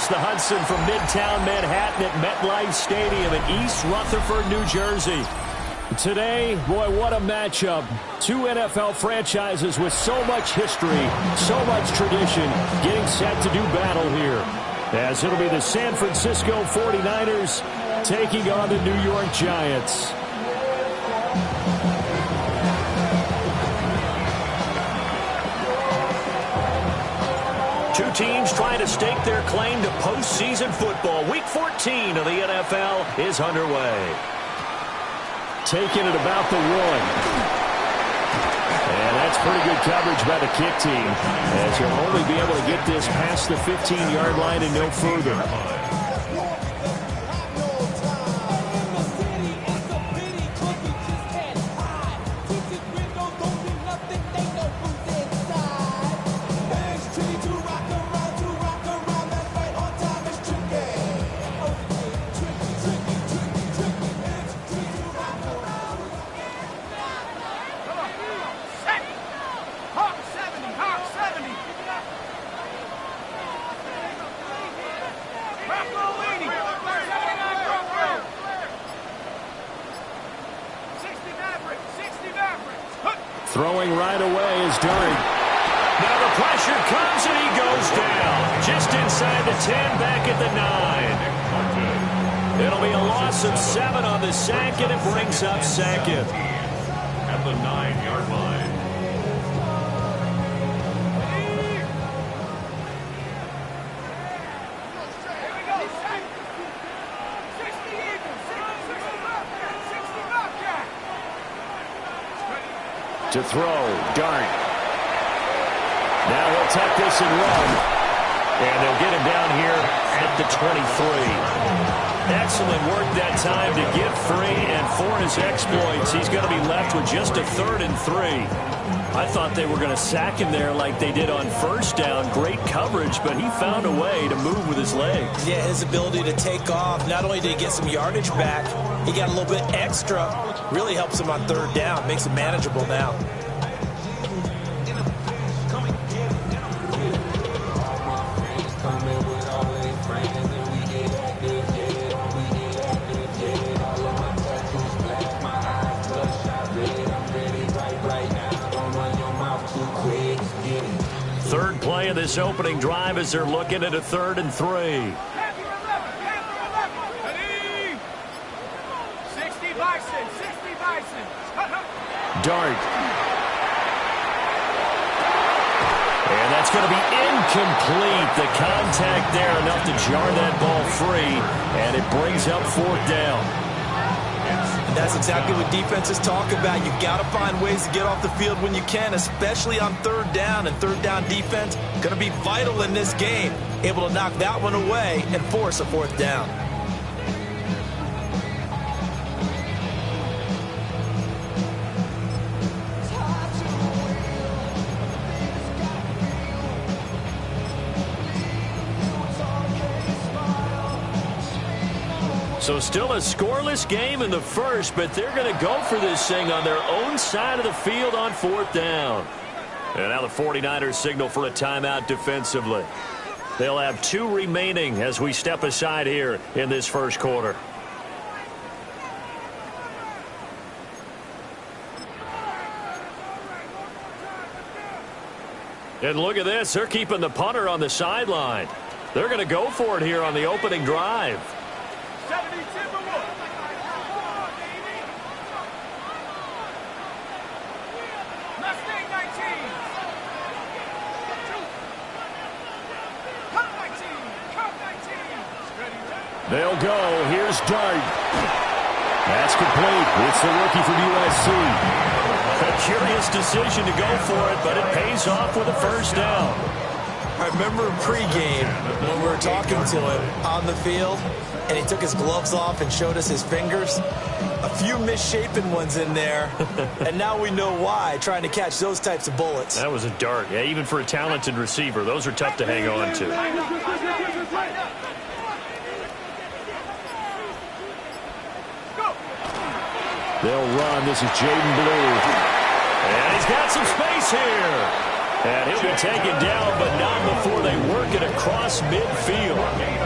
across the Hudson from Midtown Manhattan at MetLife Stadium in East Rutherford, New Jersey. Today, boy, what a matchup. Two NFL franchises with so much history, so much tradition, getting set to do battle here. As it'll be the San Francisco 49ers taking on the New York Giants. Two teams trying to stake their claim to postseason football. Week 14 of the NFL is underway. Taking it about the 1. And that's pretty good coverage by the kick team, as he'll only be able to get this past the 15-yard line and no further. Throwing right away is Durant. Now the pressure comes and he goes down. Just inside the 10, back at the 9. It'll be a loss of 7 on the sack, and it brings up second. At the 9-yard line. To throw, Dart. Now he'll tuck this and run. And they'll get him down here at the 23. Excellent work that time to get free, and for his exploits, he's going to be left with just a 3rd and 3. I thought they were going to sack him there like they did on first down. Great coverage, but he found a way to move with his legs. Yeah, his ability to take off. Not only did he get some yardage back, he got a little bit extra. Really helps him on 3rd down. Makes it manageable now. Third play of this opening drive as they're looking at a 3rd and 3. Dart. And that's going to be incomplete. The contact there enough to jar that ball free, and it brings up 4th down. And that's exactly what defenses talk about. You've got to find ways to get off the field when you can, especially on 3rd down. And 3rd down defense going to be vital in this game. Able to knock that one away and force a 4th down. So still a scoreless game in the first, but they're going to go for this thing on their own side of the field on 4th down. And now the 49ers signal for a timeout defensively. They'll have 2 remaining as we step aside here in this first quarter. And look at this. They're keeping the punter on the sideline. They're going to go for it here on the opening drive. They'll go. Here's Dart. That's complete. It's the rookie from USC. A curious decision to go for it, but it pays off with a 1st down. I remember pregame when we were talking to him on the field, and he took his gloves off and showed us his fingers. A few misshapen ones in there, and now we know why, trying to catch those types of bullets. That was a dart. Yeah, even for a talented receiver, those are tough to hang on to. They'll run. This is Jaden Blue. And he's got some space here. And he'll be taken down, but not before they work it across midfield.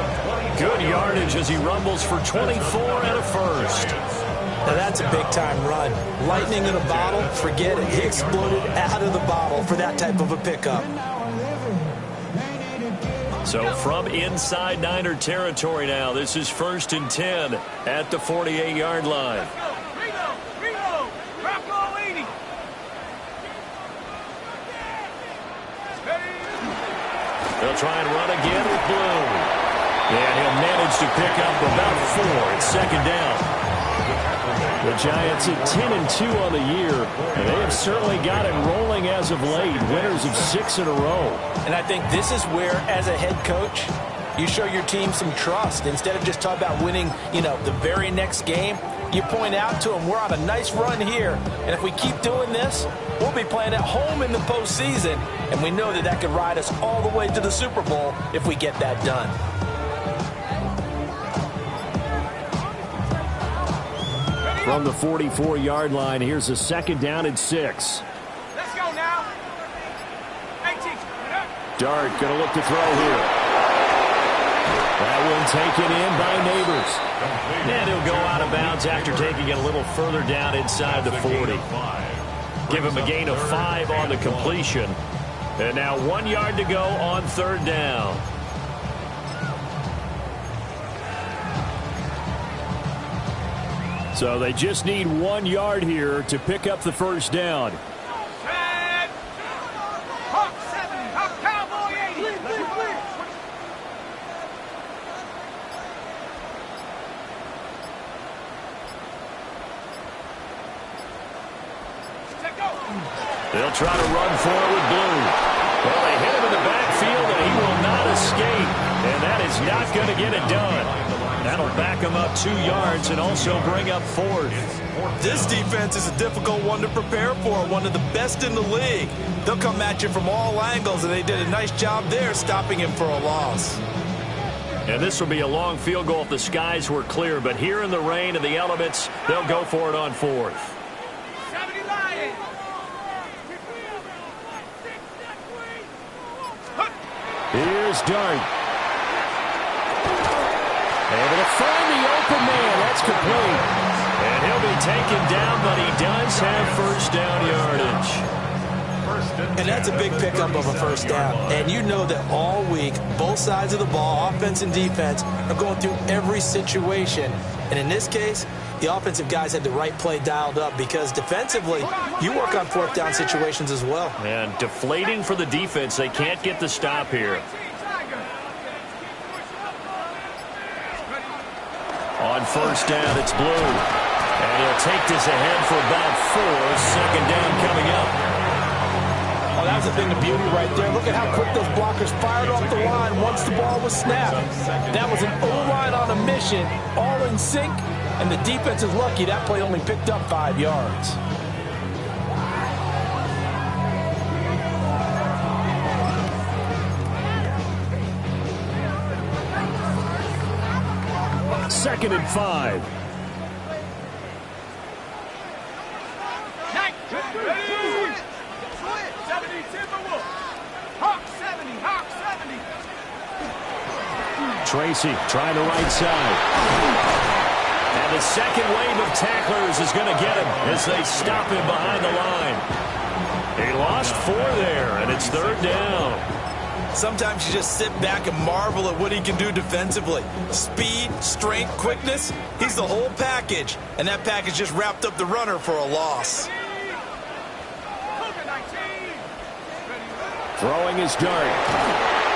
yardage as he rumbles for 24 and a first. Now that's a big-time run. Lightning in a bottle, forget it. He exploded out of the bottle for that type of a pickup. So from inside Niner territory now, this is 1st and 10 at the 48-yard line. They'll try and run again with Blue. And he'll manage to pick up about 4 at 2nd down. The Giants at 10 and 2 on the year, and they have certainly got it rolling as of late, winners of 6 in a row. And I think this is where, as a head coach, you show your team some trust. Instead of just talking about winning, the very next game, you point out to them, we're on a nice run here, and if we keep doing this, we'll be playing at home in the postseason, and we know that that could ride us all the way to the Super Bowl if we get that done. From the 44-yard line, here's a 2nd down and 6. Let's go now. 18. Dart going to look to throw here. That one taken in by Neighbors. And he'll go out of bounds after taking it a little further down inside the 40. Give him a gain of 5 on the completion. And now 1 yard to go on 3rd down. So they just need 1 yard here to pick up the 1st down. Hawk 70, Hawk Cowboy 80. They'll try to run for it with Blue. Well, they hit him in the backfield, and he will not escape. And that is not going to get it done. That'll back him up 2 yards and also bring up 4th. This defense is a difficult one to prepare for, one of the best in the league. They'll come at you from all angles, and they did a nice job there stopping him for a loss. And this will be a long field goal if the skies were clear, but here in the rain and the elements, they'll go for it on 4th. 70 Lions. Here's Dart. Able to find the open man. That's complete. And he'll be taken down, but he does have 1st down yardage. And that's a big pickup of a 1st down. And you know that all week, both sides of the ball, offense and defense, are going through every situation. And in this case, the offensive guys had the right play dialed up because defensively, you work on 4th down situations as well. And deflating for the defense. They can't get the stop here. On 1st down, it's Blue. And he'll take this ahead for about 4. 2nd down coming up. Oh, that was a thing of beauty right there. Look at how quick those blockers fired off the line once the ball was snapped. That was an O-line on a mission, all in sync, and the defense is lucky that play only picked up 5 yards. Second and 5. Tracy trying the right side. And the second wave of tacklers is going to get him as they stop him behind the line. He lost 4 there, and it's 3rd down. Sometimes you just sit back and marvel at what he can do defensively. Speed, strength, quickness, he's the whole package. And that package just wrapped up the runner for a loss. Throwing his Dart.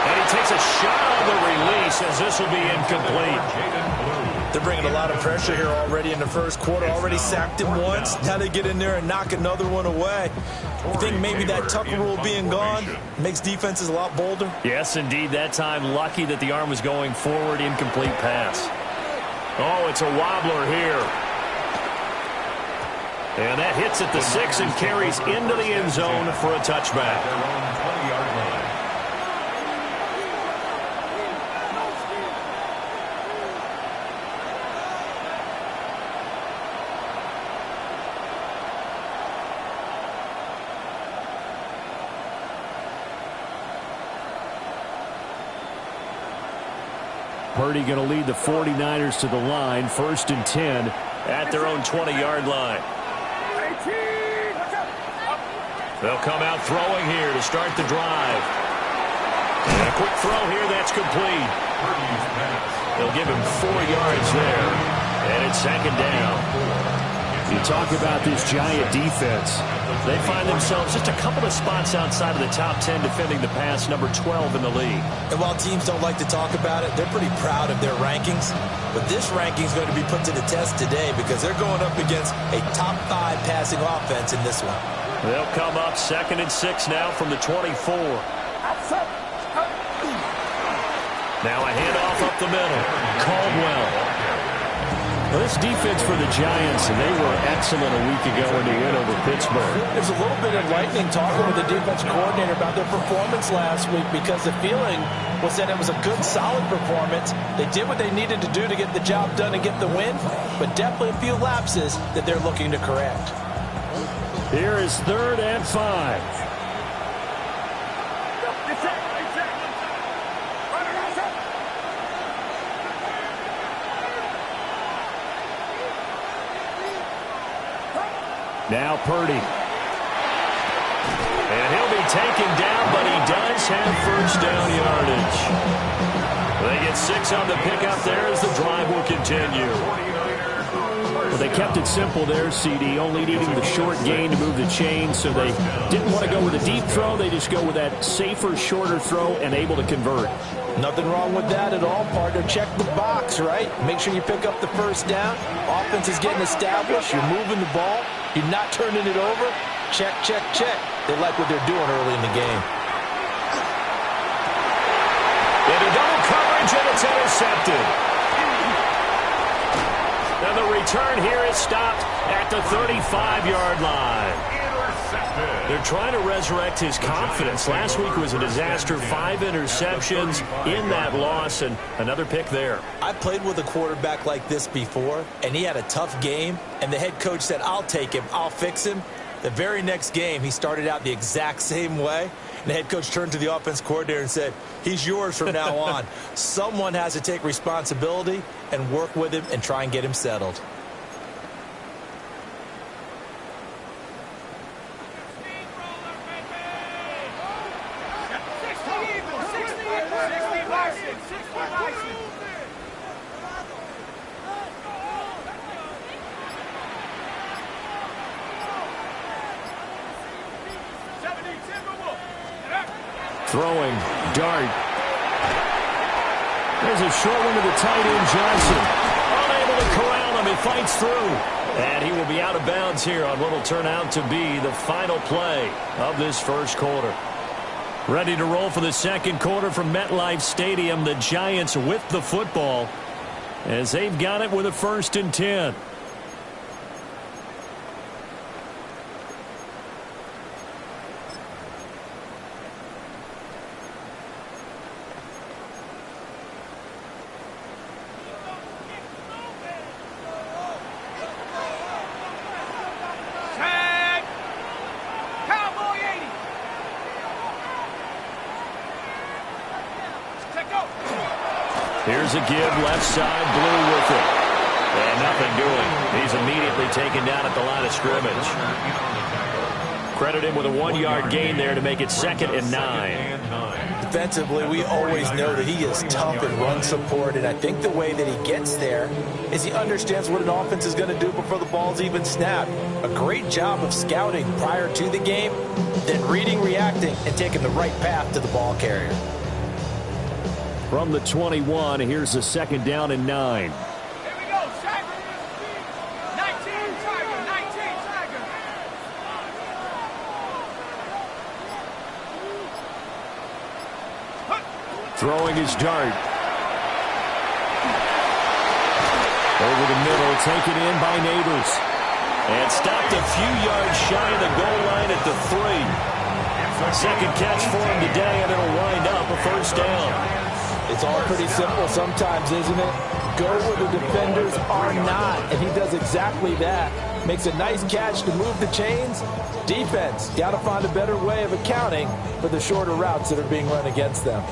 And he takes a shot on the release as this will be incomplete. They're bringing a lot of pressure here already in the 1st quarter. Already sacked him once. Now they get in there and knock another one away. You think maybe that Tucker rule being gone makes defenses a lot bolder? Yes, indeed. That time, lucky that the arm was going forward. Incomplete pass. Oh, it's a wobbler here. And that hits at the 6 and carries into the end zone for a touchback. Purdy going to lead the 49ers to the line. 1st and 10 at their own 20-yard line. They'll come out throwing here to start the drive. And a quick throw here, that's complete. They'll give him 4 yards there. And it's 2nd down. You talk about this Giant defense. They find themselves just a couple of spots outside of the top 10 defending the pass, number 12 in the league. And while teams don't like to talk about it, they're pretty proud of their rankings. But this ranking is going to be put to the test today because they're going up against a top 5 passing offense in this one. They'll come up 2nd and 6 now from the 24. Now a handoff up the middle. Caldwell. Well, this defense for the Giants, and they were excellent a week ago in the win over Pittsburgh. There's a little bit enlightening talking with the defense coordinator about their performance last week because the feeling was that it was a good, solid performance. They did what they needed to do to get the job done and get the win, but definitely a few lapses that they're looking to correct. Here is 3rd and 5. Now Purdy. And he'll be taken down, but he does have 1st down yardage. They get 6 on the pickup there as the drive will continue. Well, they kept it simple there, CD, only needing the short gain to move the chain, so they didn't want to go with a deep throw. They just go with that safer, shorter throw and able to convert. Nothing wrong with that at all, partner. Check the box, right? Make sure you pick up the 1st down. Offense is getting established. You're moving the ball. You're not turning it over. Check, check, check. They like what they're doing early in the game. Into double coverage, and it's intercepted. And the return here is stopped at the 35-yard line. They're trying to resurrect his confidence. Last week was a disaster. 5 interceptions in that loss, and another pick there. I played with a quarterback like this before, and he had a tough game, and the head coach said, I'll take him, I'll fix him. The very next game, he started out the exact same way, and the head coach turned to the offense coordinator and said, he's yours from now on. Someone has to take responsibility and work with him and try and get him settled. Throwing, dart. There's a short one to the tight end, Johnson. Unable to corral him. He fights through. And he will be out of bounds here on what will turn out to be the final play of this 1st quarter. Ready to roll for the 2nd quarter from MetLife Stadium. The Giants with the football as they've got it with a 1st and 10. Here's a give, left side, Blue with it. And nothing doing. He's immediately taken down at the line of scrimmage. Credit him with a 1-yard gain there to make it 2nd and 9. Defensively, we always know that he is tough in run support, and I think the way that he gets there is he understands what an offense is going to do before the ball's even snapped. A great job of scouting prior to the game, then reading, reacting, and taking the right path to the ball carrier. From the 21, here's a 2nd down and 9. Here we go, Tiger. 19, Tiger. 19, Tiger. Throwing his dart. Over the middle, taken in by Neighbors. And stopped a few yards shy of the goal line at the 3. 2nd catch for him today, and it'll wind up a 1st down. It's all pretty simple sometimes, isn't it? Go where the defenders are not, and he does exactly that. Makes a nice catch to move the chains. Defense, got to find a better way of accounting for the shorter routes that are being run against them.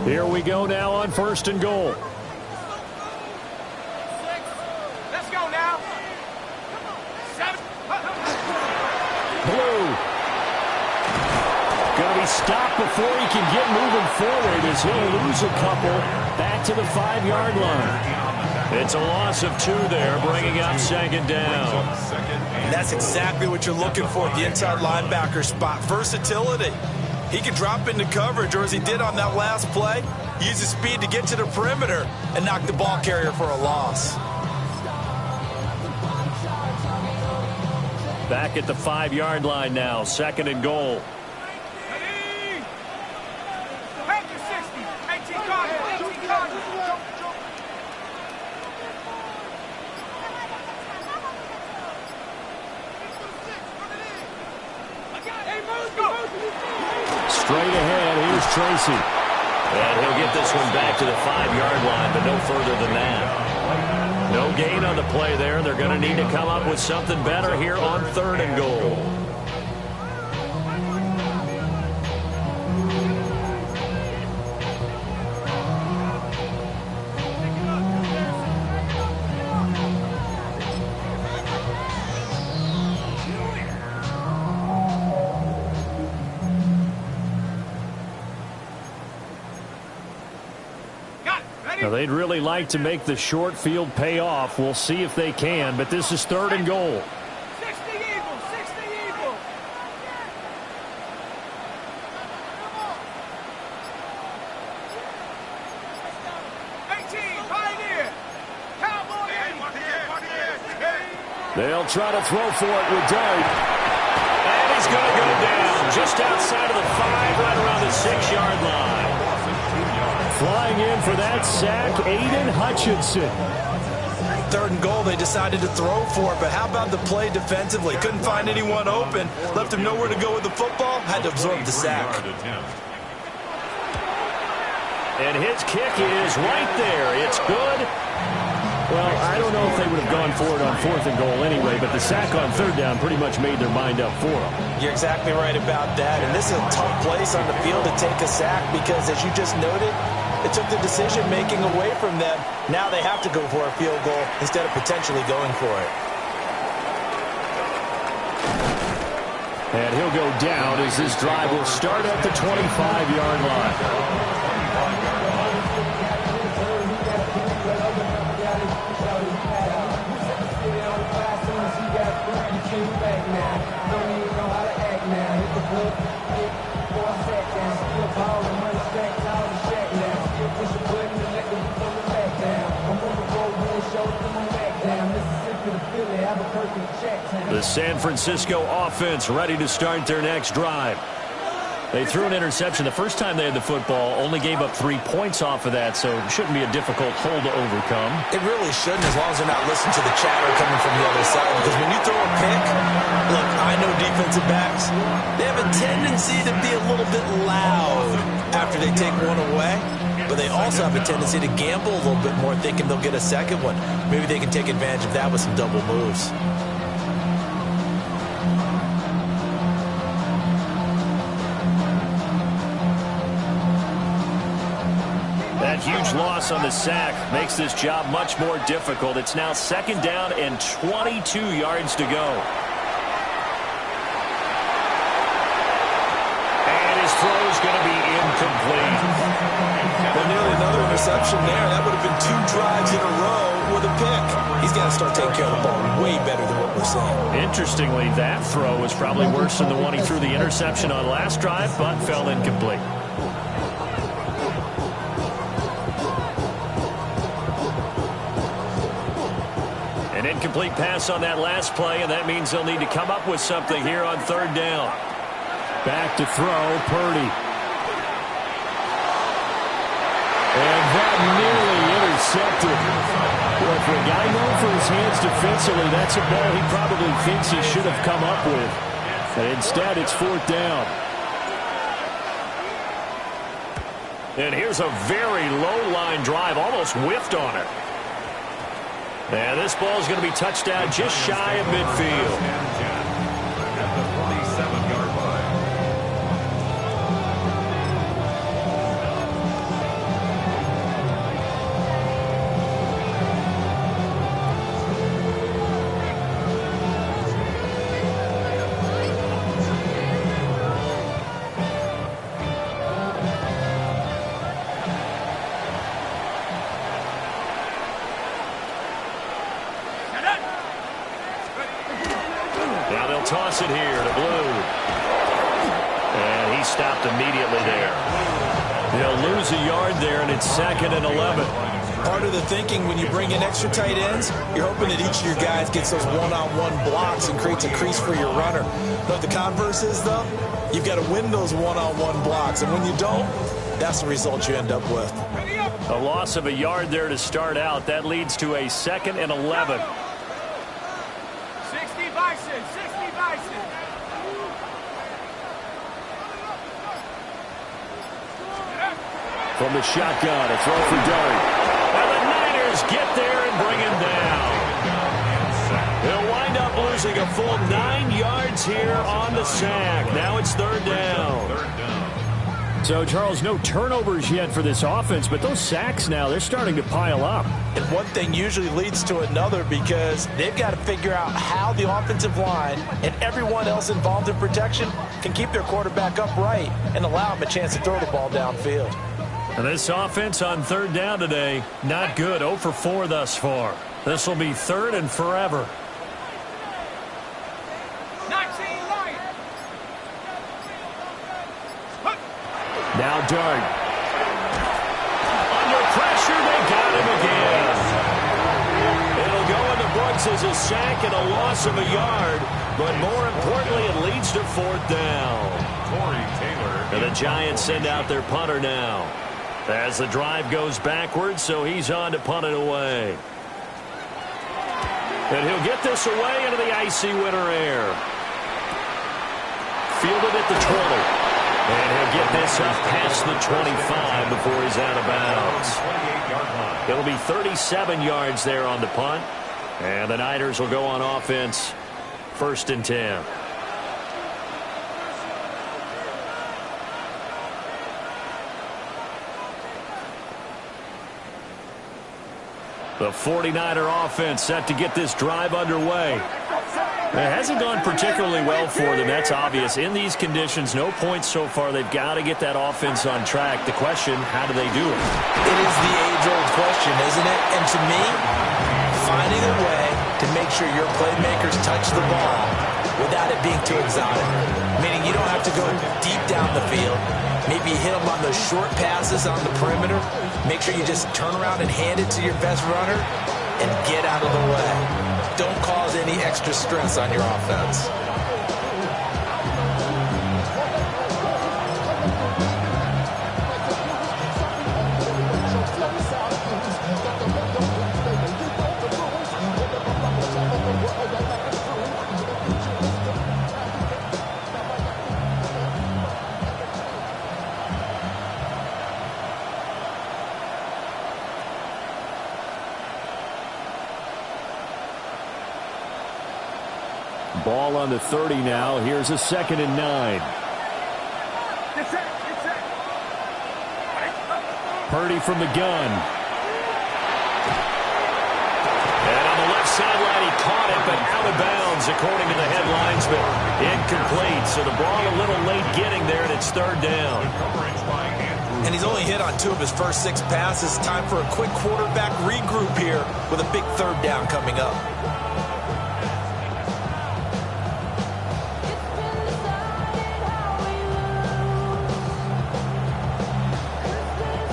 Here we go now on 1st and goal. Let's go now. 7. Blue. Going to be stopped before he can get moving forward as he'll lose a couple back to the 5-yard line. It's a loss of 2 there, bringing up 2nd down. And that's exactly what you're looking for at the inside linebacker spot. Versatility. He can drop into coverage, or as he did on that last play, use his speed to get to the perimeter and knock the ball carrier for a loss. Back at the 5-yard line now, 2nd and goal. Ready? Back to 60. 18 Cardinals. 18 Cardinals. Straight ahead, here's Tracy. And he'll get this one back to the 5-yard line, but no further than that. No gain on the play there. They're going to need to come up with something better here on 3rd and goal. Now, they'd really like to make the short field pay off. We'll see if they can, but this is 3rd and goal. 60 Eagles. 60 Eagles. Pioneer. Cowboy. They'll try to throw for it with Dart. And he's going to go down just outside of the 5, right around the 6-yard line. Flying in for that sack, Aiden Hutchinson. 3rd and goal, they decided to throw for it, but how about the play defensively? Couldn't find anyone open, left him nowhere to go with the football, had to absorb the sack. And his kick is right there. It's good. Well, I don't know if they would have gone for it on 4th and goal anyway, but the sack on 3rd down pretty much made their mind up for them. You're exactly right about that, and this is a tough place on the field to take a sack because, as you just noted, it took the decision-making away from them. Now they have to go for a field goal instead of potentially going for it. And he'll go down as this drive will start at the 25-yard line. The San Francisco offense ready to start their next drive. They threw an interception the first time they had the football, only gave up 3 points off of that, so it shouldn't be a difficult hole to overcome. It really shouldn't, as long as they're not listening to the chatter coming from the other side, because when you throw a pick, look, I know defensive backs, they have a tendency to be a little bit loud after they take one away, but they also have a tendency to gamble a little bit more, thinking they'll get a second one. Maybe they can take advantage of that with some double moves. That huge loss on the sack makes this job much more difficult. It's now 2nd down and 22 yards to go. And his throw is going to be incomplete. Well, nearly another interception there. That would have been 2 drives in a row with a pick. He's got to start taking care of the ball way better than what we're seeing. Interestingly, that throw was probably worse than the one he threw the interception on last drive, but fell incomplete. An incomplete pass on that last play, and that means they'll need to come up with something here on 3rd down. Back to throw, Purdy. And that nearly intercepted. Well, for a guy known for his hands defensively, that's a ball he probably thinks he should have come up with. And instead, it's 4th down. And here's a very low-line drive, almost whiffed on it. And this ball is going to be touched down just shy of midfield. At the 47-yard line. toss it here to Blue. And he stopped immediately there. They'll lose a yard there, and it's 2nd and 11. Part of the thinking when you bring in extra tight ends, you're hoping that each of your guys gets those one-on-one blocks and creates a crease for your runner. But the converse is, though, you've got to win those one-on-one blocks. And when you don't, that's the result you end up with. A loss of a yard there to start out. That leads to a 2nd and 11. 60 Bison, 60 Bison. From the shotgun, a throw for Dart. And the Niners get there and bring him down. He'll wind up losing a full 9 yards here on the sack. Now it's 3rd down. So, Charles, no turnovers yet for this offense, but those sacks now, they're starting to pile up. And one thing usually leads to another because they've got to figure out how the offensive line and everyone else involved in protection can keep their quarterback upright and allow him a chance to throw the ball downfield. And this offense on 3rd down today, not good. 0 for 4 thus far. This will be 3rd and forever. 19 Lions. Now Dart. Under pressure, they got him again. It'll go in the books as a sack and a loss of a yard, but more importantly, it leads to 4th down. And the Giants send out their punter now, as the drive goes backwards, so he's on to punt it away. And he'll get this away into the icy winter air. Fielded at the 20. And he'll get this up past the 25 before he's out of bounds. It'll be 37 yards there on the punt. And the Niners will go on offense, 1st and 10. The 49er offense set to get this drive underway. It hasn't gone particularly well for them, that's obvious. In these conditions, no points so far. They've got to get that offense on track. The question, how do they do it? It is the age-old question, isn't it? And to me, finding a way to make sure your playmakers touch the ball without it being too exotic. Meaning you don't have to go deep down the field. Maybe hit them on those short passes on the perimeter. Make sure you just turn around and hand it to your best runner and get out of the way. Don't cause any extra stress on your offense. Ball on the 30 now. Here's a 2nd and 9. Purdy from the gun. And on the left sideline, he caught it, but out of bounds, according to the headlines, but incomplete. So the ball a little late getting there, and it's 3rd down. And he's only hit on 2 of his first 6 passes. Time for a quick quarterback regroup here with a big 3rd down coming up.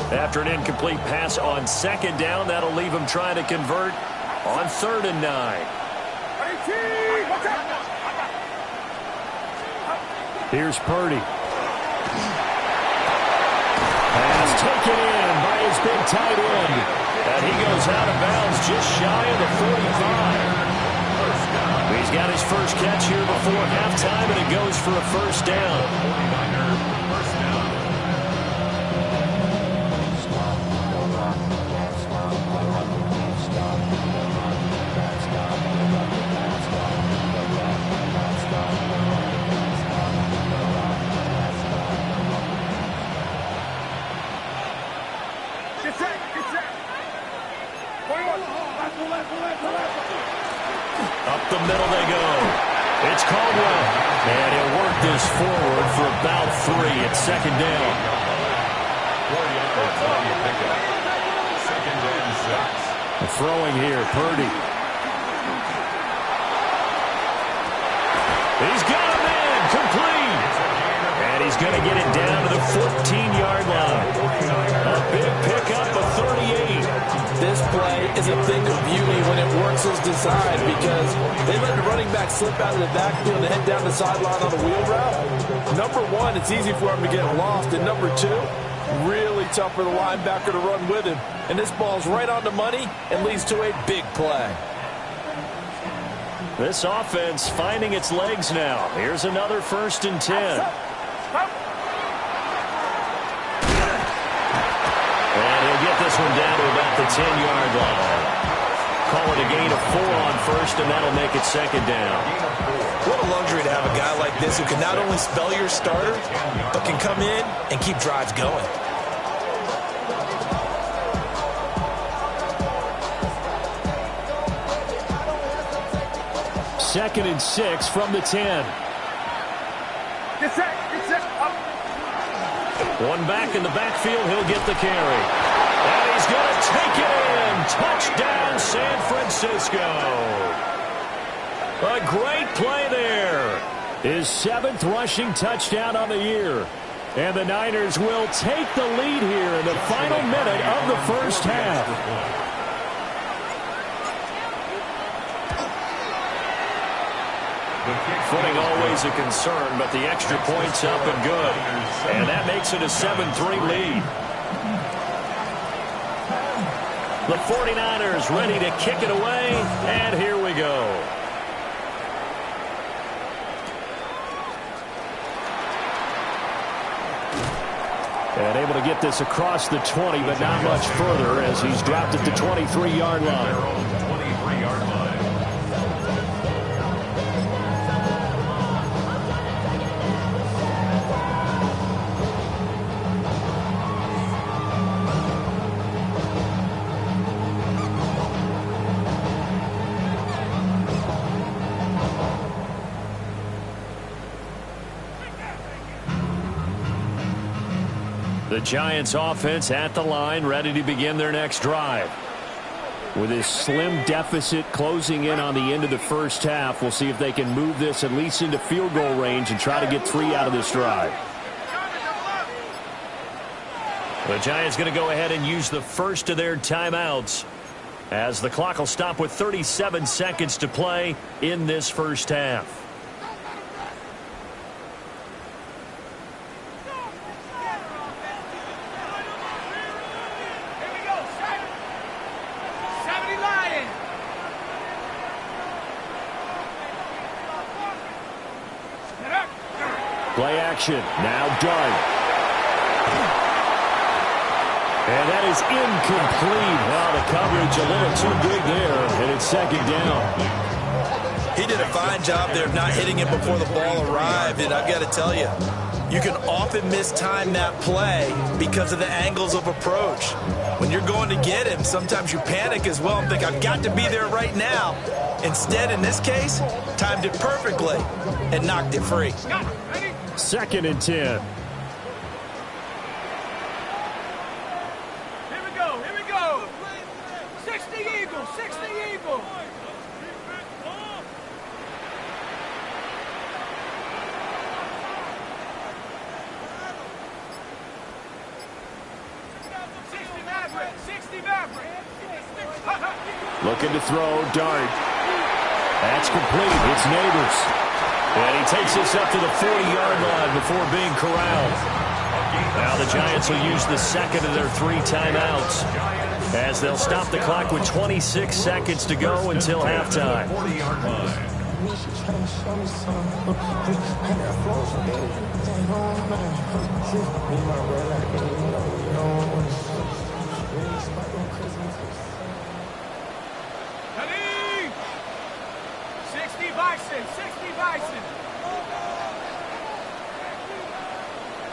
After an incomplete pass on 2nd down, that'll leave him trying to convert on 3rd and 9. Here's Purdy. Pass taken in by his big tight end. And he goes out of bounds just shy of the 45. He's got his first catch here before halftime, and it goes for a 1st down. Up the middle they go. It's Caldwell. And he'll work this forward for about 3 at 2nd down. 2nd and 6. Throwing here, Purdy. He's got him in, complete. And he's going to get it down to the 14-yard line. A big pickup of 38. This play is a thing of beauty when it works as designed because they let the running back slip out of the backfield and head down the sideline on a wheel route. Number one, it's easy for him to get lost. And number two, really tough for the linebacker to run with him. And this ball's right on the money and leads to a big play. This offense finding its legs now. Here's another 1st and 10. And he'll get this one down to about the 10-yard line. Call it a gain of 4 on 1st, and that'll make it 2nd down. What a luxury to have a guy like this who can not only spell your starter, but can come in and keep drives going. Second and 6 from the 10. Get set, up. One back in the backfield, he'll get the carry. And he's going to take it in. Touchdown, San Francisco. A great play there. His 7th rushing touchdown on the year. And the Niners will take the lead here in the final minute of the first half. Footing always a concern, but the extra point's up and good. And that makes it a 7-3 lead. The 49ers ready to kick it away, and here we go. And able to get this across the 20, but not much further as he's dropped at the 23-yard line. The Giants offense at the line, ready to begin their next drive. With this slim deficit closing in on the end of the first half, we'll see if they can move this at least into field goal range and try to get 3 out of this drive. The Giants going to go ahead and use the first of their timeouts as the clock will stop with 37 seconds to play in this first half. Play action. Now Dart. And that is incomplete. Well, the coverage a little too big there, and it's 2nd down. He did a fine job there of not hitting it before the ball arrived, and I've got to tell you, you can often mistime that play because of the angles of approach. When you're going to get him, sometimes you panic as well and think, I've got to be there right now. Instead, in this case, timed it perfectly and knocked it free. 2nd and 10. Here we go. 60 Eagles, 60 Eagles. Looking to throw, Dart. That's complete. It's Neighbors. And he takes this up to the 40-yard line before being corralled. Now the Giants will use the 2nd of their 3 timeouts as they'll stop the clock with 26 seconds to go until halftime. Ready? 60 Bison, 60 Bison.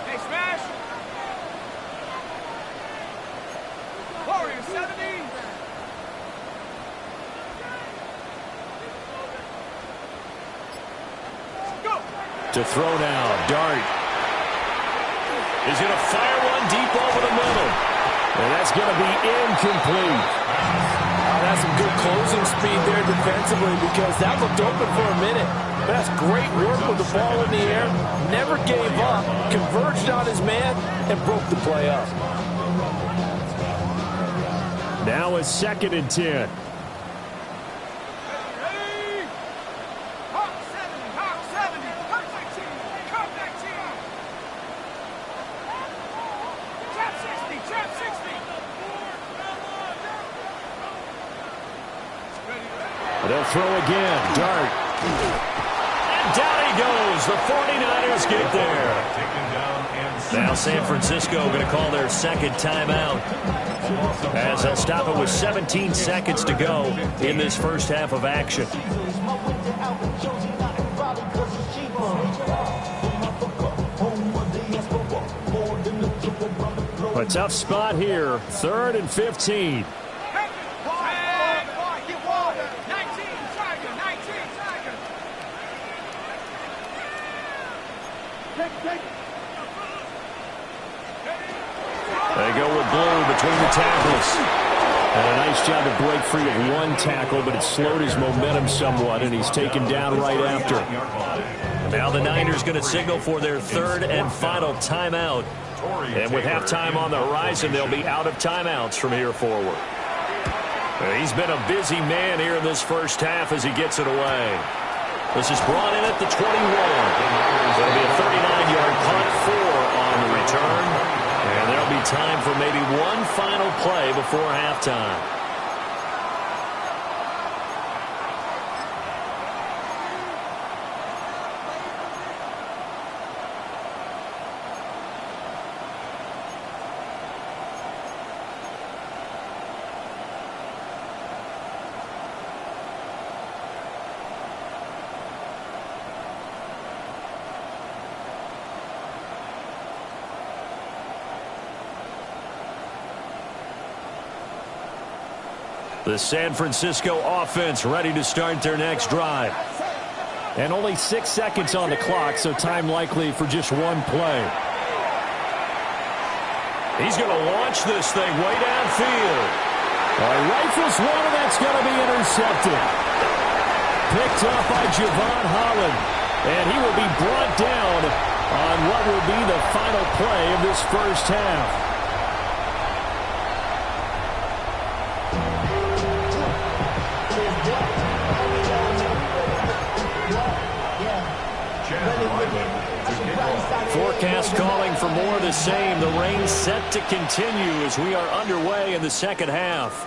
Hey, smash. Warrior, 70. Go. To throw now, Dart. He's going to fire one deep over the middle. And that's going to be incomplete. That's some good closing speed there defensively because that looked open for a minute. best. Great work with the ball in the air. Never gave up. Converged on his man and broke the play up. Now a 2nd and 10. They'll throw again. Dart. And down he goes. The 49ers get there. Now San Francisco going to call their 2nd timeout, as they'll stop it with 17 seconds to go in this first half of action. A tough spot here. 3rd and 15. They go with Blue between the tackles. And a nice job to break free of one tackle, but it slowed his momentum somewhat, and he's taken down right after. Now the Niners going to signal for their 3rd and final timeout. And with halftime on the horizon, they'll be out of timeouts from here forward. He's been a busy man here in this first half as he gets it away. This is brought in at the 21. It'll be a 39-yard punt, 4 on the return. And there'll be time for maybe one final play before halftime. The San Francisco offense ready to start their next drive. And only 6 seconds on the clock, so time likely for just one play. He's going to launch this thing way downfield. Rifles one, and that's going to be intercepted. Picked up by Javon Holland. And he will be brought down on what will be the final play of this first half. Forecast calling for more of the same. The rain set to continue as we are underway in the second half.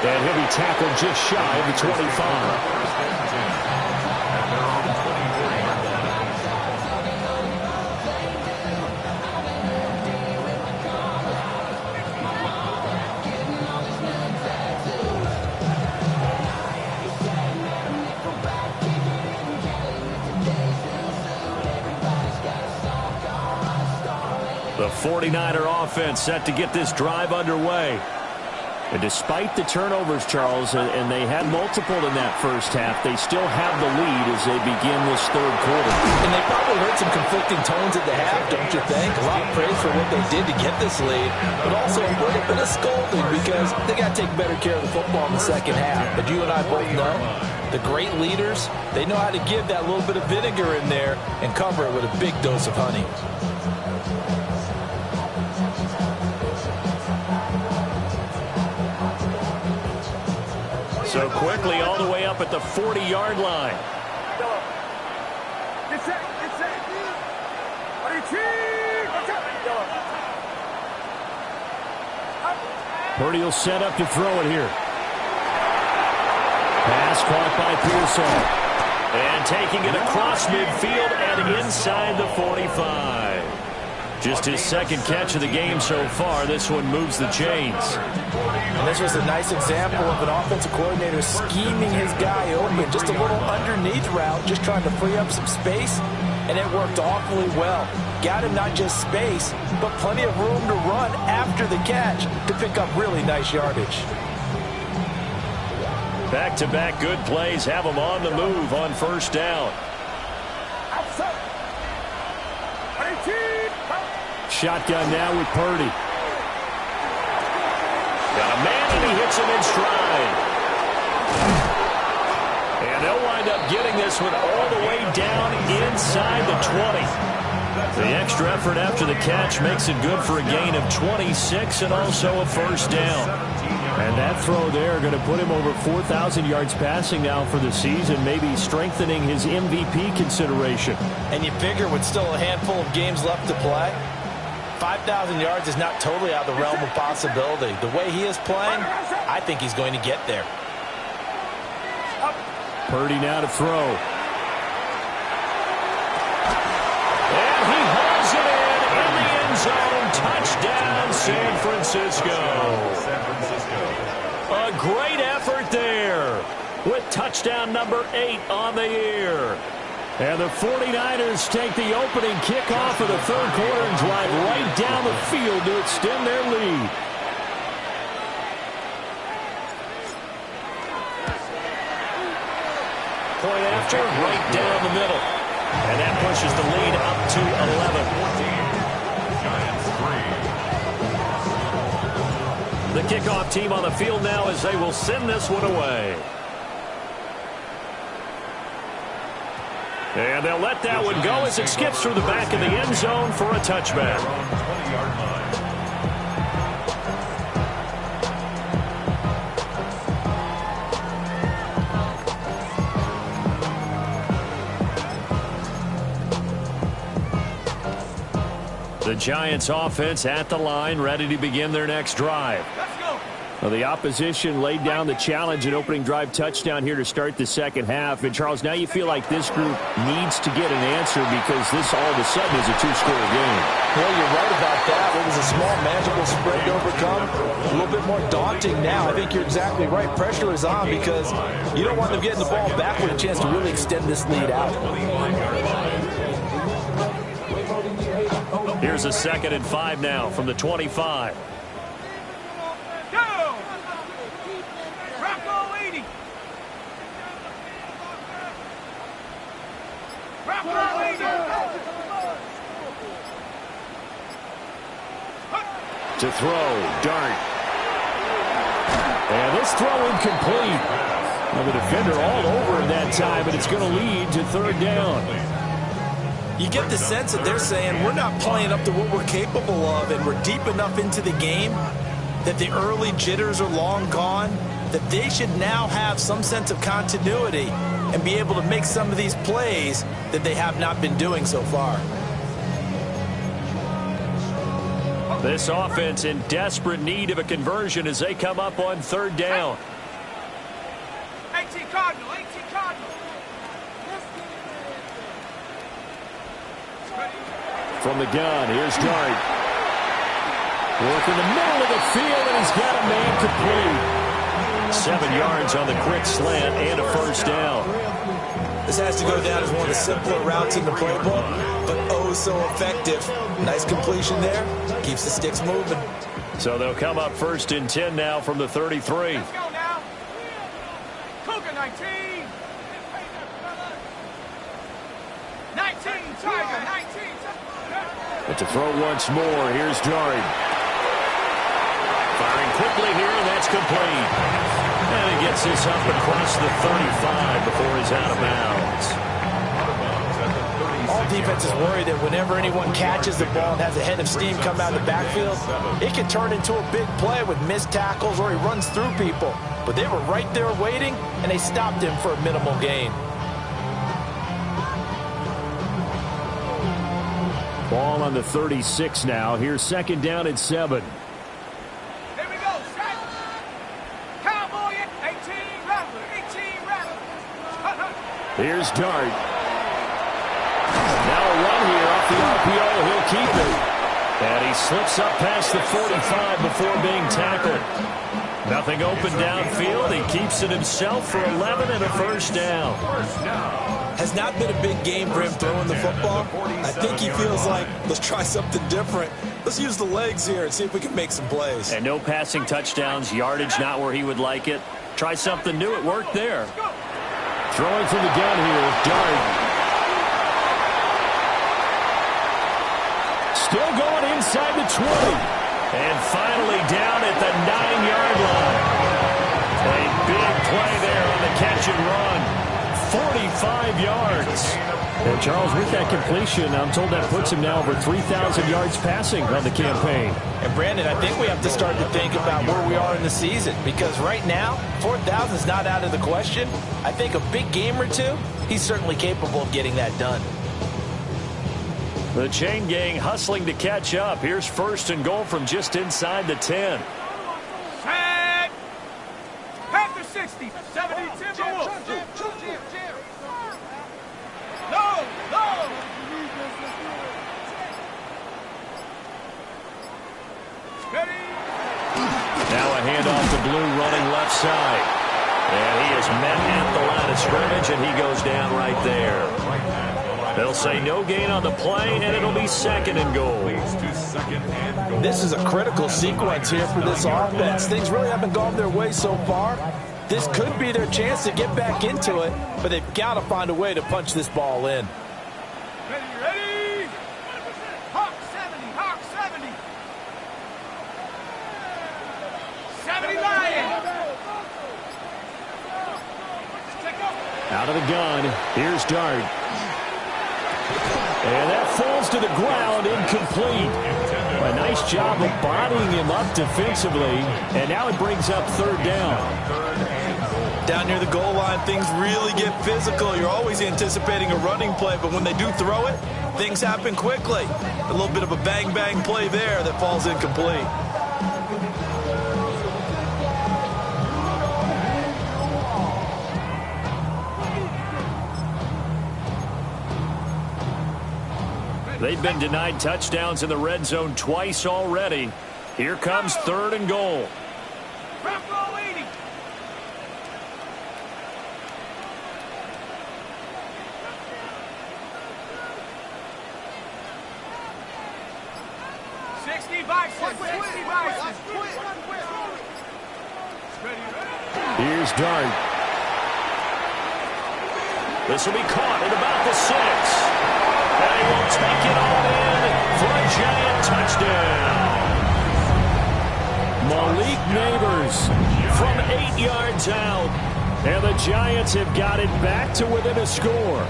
And he'll be tackled just shy of the 25. The 49er offense set to get this drive underway. And despite the turnovers, Charles, and they had multiple in that first half, they still have the lead as they begin this third quarter. And they probably heard some conflicting tones at the half, don't you think? A lot of praise for what they did to get this lead, but also a little bit of scolding because they got to take better care of the football in the second half. But you and I both know the great leaders, they know how to give that little bit of vinegar in there and cover it with a big dose of honey. So quickly all the way up at the 40-yard line. Purdy will set up to throw it here. Pass caught by Pearson. And taking it across midfield and inside the 45. Just his second catch of the game so far. This one moves the chains. And this was a nice example of an offensive coordinator scheming his guy open. Just a little underneath route, just trying to free up some space, and it worked awfully well. Got him not just space, but plenty of room to run after the catch to pick up really nice yardage. Back-to-back good plays have him on the move on first down. Shotgun now with Purdy. Got a man and he hits him in stride. And they'll wind up getting this one all the way down inside the 20. The extra effort after the catch makes it good for a gain of 26 and also a first down. And that throw there going to put him over 4,000 yards passing now for the season, maybe strengthening his MVP consideration. And you figure with still a handful of games left to play, 5,000 yards is not totally out of the realm of possibility. The way he is playing, I think he's going to get there. Purdy now to throw. And he hauls it in the end zone. Touchdown, San Francisco. A great effort there with touchdown number 8 on the year. And the 49ers take the opening kickoff of the third quarter and drive right down the field to extend their lead. Point after, right down the middle. And that pushes the lead up to 11. The kickoff team on the field now as they will send this one away. And they'll let that one go as it skips through the back of the end zone for a touchback. The Giants offense at the line, ready to begin their next drive. Let's go. Well, the opposition laid down the challenge and opening drive touchdown here to start the second half. And, Charles, now you feel like this group needs to get an answer because this all of a sudden is a two-score game. Well, you're right about that. It was a small, magical spread to overcome. A little bit more daunting now. I think you're exactly right. Pressure is on because you don't want them getting the ball back with a chance to really extend this lead out. Here's a 2nd and 5 now from the 25. Go! Rocco 80. Rocco 80. To throw, Dart. And this throw incomplete. Well, the defender all over in that time, and it's going to lead to third down. You get the sense that they're saying we're not playing up to what we're capable of, and we're deep enough into the game that the early jitters are long gone, that they should now have some sense of continuity and be able to make some of these plays that they have not been doing so far. This offense in desperate need of a conversion as they come up on third down. 18 Cardinal, 18 Cardinal. From the gun, here's Dart. Work in the middle of the field, and he's got a man complete. 7 yards on the quick slant and a first down. This has to go down as one of the simpler routes in the playbook, but oh so effective. Nice completion there. Keeps the sticks moving. So they'll come up 1st and 10 now from the 33. Let's go now. Cougar 19. 19, Tiger, 19. But to throw once more, here's Dart. Firing quickly here, and that's complete. And he gets this up across the 35 before he's out of bounds. All defenses worry that whenever anyone catches the ball and has a head of steam come out of the backfield, it can turn into a big play with missed tackles or he runs through people. But they were right there waiting, and they stopped him for a minimal gain. Ball on the 36 now. Here's 2nd down and 7. Here we go, set. Cowboy, 18, Rattler, 18, Rattler. Here's Dart. Now a run here off the RPO. He'll keep it. And he slips up past the 45 before being tackled. Nothing open downfield. He keeps it himself for 11 and a first down. Has not been a big game for him throwing the football. I think he feels like, let's try something different. Let's use the legs here and see if we can make some plays. And no passing touchdowns, yardage not where he would like it. Try something new. It worked there. Throwing from the gun here, Dart. Still going inside the 20. And finally down at the 9-yard line. play there on the catch and run. 45 yards. And Charles, with that completion, I'm told that puts him now over 3,000 yards passing on the campaign. And Brandon, I think we have to start to think about where we are in the season, because right now, 4,000 is not out of the question. I think a big game or two, he's certainly capable of getting that done. The chain gang hustling to catch up. Here's 1st and goal from just inside the 10. Set. Panther 60. 70 Timberwolves. No. Ready. Now a handoff to Blue running left side. And he is met at the line of scrimmage, and he goes down right there. They'll say no gain on the play, and it'll be 2nd and goal. This is a critical sequence here for this offense. Things really haven't gone their way so far. This could be their chance to get back into it, but they've got to find a way to punch this ball in. Ready. Hawk 70. Hawk 70. 70 Lion. Out of the gun, here's Dart. And that falls to the ground, incomplete. A nice job of bodying him up defensively, and now it brings up 3rd down. Down near the goal line, things really get physical. You're always anticipating a running play, but when they do throw it, things happen quickly. A little bit of a bang-bang play there that falls incomplete. They've been denied touchdowns in the red zone twice already. Here comes 3rd and goal. Front row 80. Here's Dart. This will be caught at about the 6. And he will take it all in for a giant touchdown. Malik Neighbors from 8 yards out. And the Giants have got it back to within a score.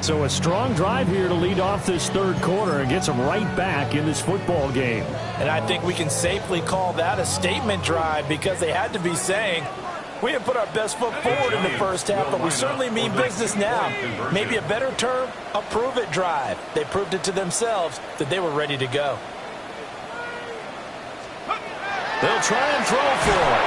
So a strong drive here to lead off this 3rd quarter and gets them right back in this football game. And I think we can safely call that a statement drive, because they had to be saying, we didn't put our best foot forward in the first half, but we certainly mean business now. Maybe a better term, a prove-it drive. They proved it to themselves that they were ready to go. They'll try and throw for it.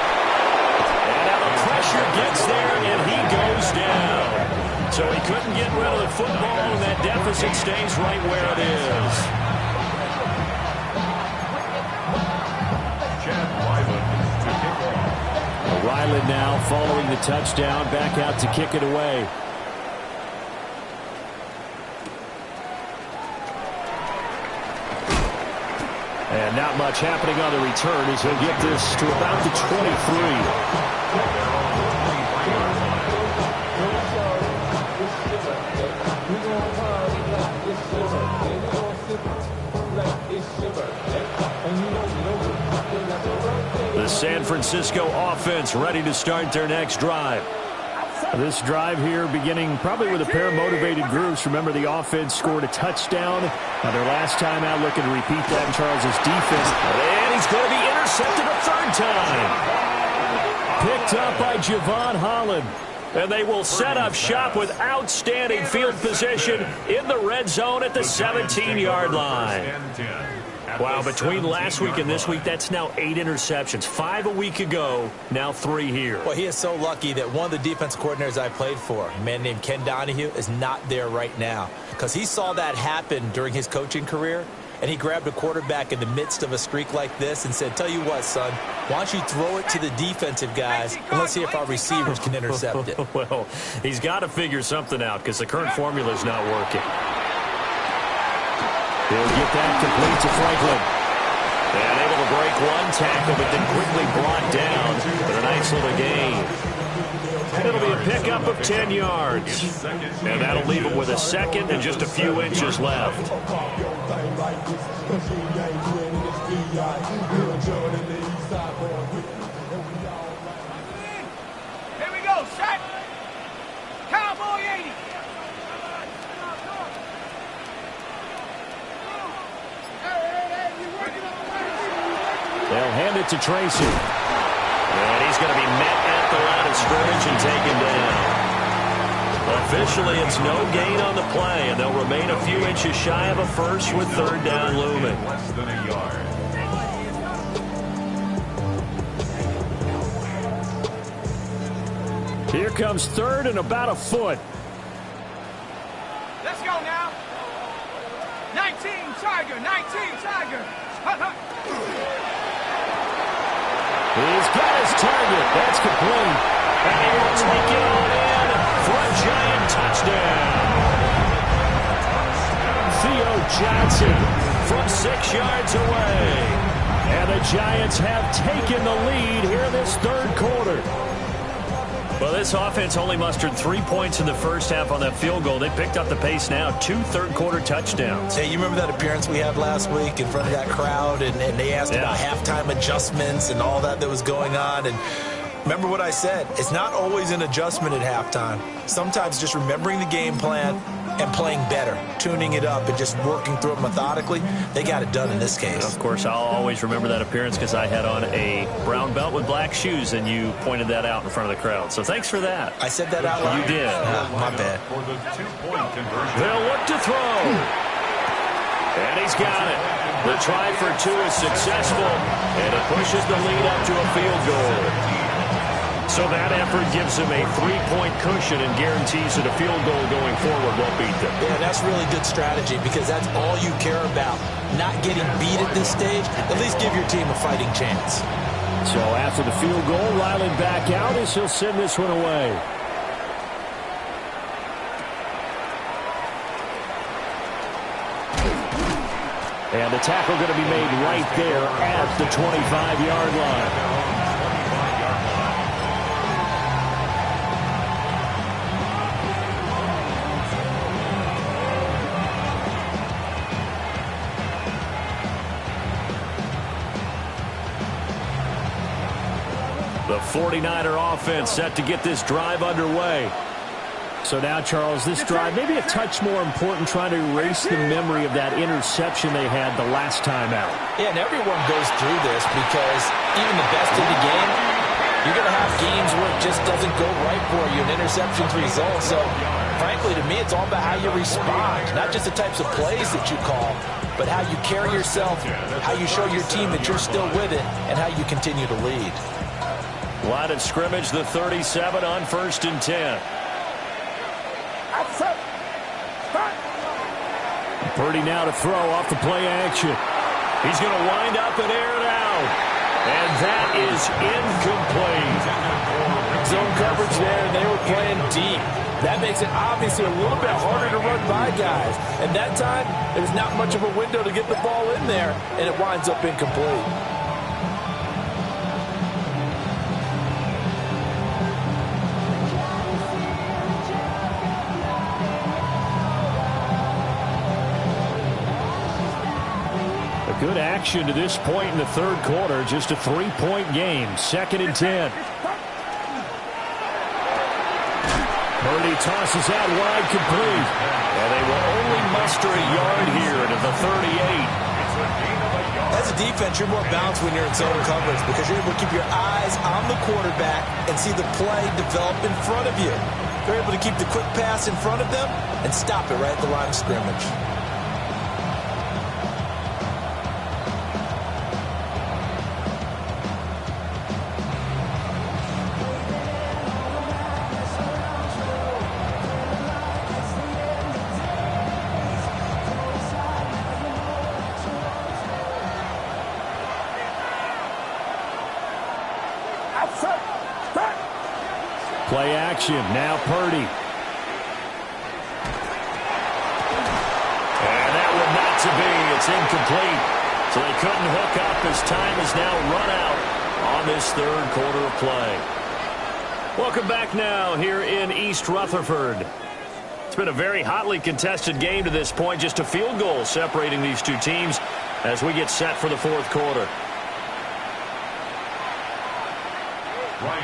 And now the pressure gets there, and he goes down. So he couldn't get rid of the football, and that deficit stays right where it is. Ryland now following the touchdown, back out to kick it away. And not much happening on the return as he'll get this to about the 23. The San Francisco offense ready to start their next drive. This drive here beginning probably with a pair of motivated groups. Remember, the offense scored a touchdown. Their last time out, looking to repeat that in Charles's defense. And he's going to be intercepted a 3rd time. Picked up by Javon Holland. And they will set up shop with outstanding field position in the red zone at the 17-yard line. Wow, between last week and this week, that's now 8 interceptions. 5 a week ago, now 3 here. Well, he is so lucky that one of the defense coordinators I played for, a man named Ken Donahue, is not there right now, because he saw that happen during his coaching career, and he grabbed a quarterback in the midst of a streak like this and said, tell you what, son, why don't you throw it to the defensive guys, and let's see if our receivers can intercept it. Well, he's got to figure something out, because the current formula is not working. He'll get that complete to Franklin. And able to break one tackle, but then quickly brought down with a nice little gain. It'll be a pickup of 10 yards. And that'll leave him with a 2nd and just a few inches left. send it to Tracy. And he's going to be met at the line of scrimmage and taken down. Officially, it's no gain on the play, and they'll remain a few inches shy of a first with third down looming. Less than a yard. Here comes third and about a foot. Let's go now. 19 Tiger, 19 Tiger. He's got his target. That's complete. And he will take it all in for a Giant touchdown. Theo Johnson from 6 yards away. And the Giants have taken the lead here in this third quarter. Well, this offense only mustered 3 points in the first half on that field goal. They picked up the pace now. 2 third-quarter touchdowns. Hey, you remember that appearance we had last week in front of that crowd, and they asked about halftime adjustments and all that was going on, and remember what I said. It's not always an adjustment at halftime. Sometimes just remembering the game plan and playing better, tuning it up and just working through it methodically. They got it done in this case. Of course, I'll always remember that appearance because I had on a brown belt with black shoes, and you pointed that out in front of the crowd. So thanks for that. I said that out loud? You did. My bad. For the 2-point conversion. They'll look to throw. And he's got it. The try for 2 is successful, and it pushes the lead up to a field goal. So that effort gives them a 3-point cushion and guarantees that a field goal going forward won't beat them. Yeah, that's really good strategy because that's all you care about. Not getting beat at this stage. At least give your team a fighting chance. So after the field goal, Riley back out as he'll send this one away. And the tackle going to be made right there at the 25-yard line. The 49er offense set to get this drive underway. So now, Charles, this drive maybe a touch more important, trying to erase the memory of that interception they had the last time out. Yeah, and everyone goes through this because even the best in the game, you're going to have games where it just doesn't go right for you, and interceptions result. So, frankly, to me, it's all about how you respond, not just the types of plays that you call, but how you carry yourself, how you show your team that you're still with it, and how you continue to lead. Line of scrimmage, the 37 on 1st and 10. Purdy now to throw off the play action. He's going to wind up and air it out. And that is incomplete. Zone coverage there, and they were playing deep. That makes it obviously a little bit harder to run by guys. And that time, there was not much of a window to get the ball in there, and it winds up incomplete. Good action to this point in the third quarter. Just a 3-point game. 2nd and 10. Purdy tosses out wide, complete. And they will only muster a yard here into the 38. As a defense, you're more balanced when you're in zone coverage because you're able to keep your eyes on the quarterback and see the play develop in front of you. You're able to keep the quick pass in front of them and stop it right at the line of scrimmage. Play action. Now Purdy. And that one not to be. It's incomplete. So they couldn't hook up as time is now run out on this third quarter of play. Welcome back now here in East Rutherford. It's been a very hotly contested game to this point. Just a field goal separating these two teams as we get set for the fourth quarter.